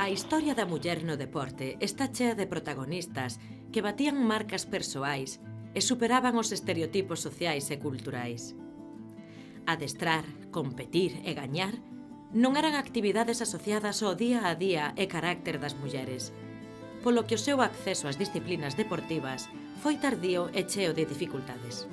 A historia da muller no deporte está chea de protagonistas que batían marcas persoais e superaban os estereotipos sociais e culturais. Adestrar, competir e gañar non eran actividades asociadas ao día a día e carácter das mulleres, polo que o seu acceso ás disciplinas deportivas foi tardío e cheo de dificultades.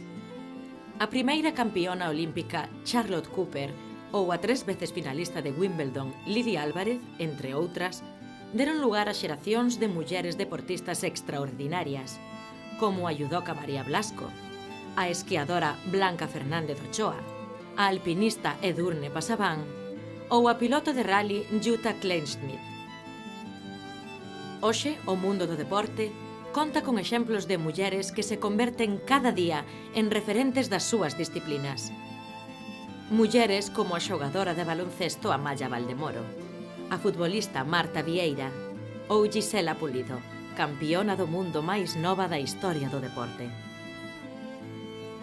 A primeira campiona olímpica Charlotte Cooper ou a 3 veces finalista de Wimbledon Lidia Álvarez, entre outras, deron lugar a xeracións de mulleres deportistas extraordinarias, como a judoka María Blasco, a esquiadora Blanca Fernández Ochoa, a alpinista Edurne Pasaban ou a piloto de rally Jutta Kleinschmidt. Hoxe, o mundo do deporte conta con exemplos de mulleres que se converten cada día en referentes das súas disciplinas. Mulleres como a xogadora de baloncesto Amaya Valdemoro, a futbolista Marta Vieira ou Gisela Pulido, campiona do mundo máis nova da historia do deporte.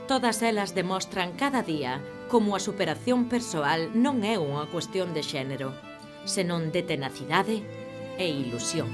Todas elas demostran cada día como a superación persoal non é unha cuestión de xénero, senón de tenacidade e ilusión.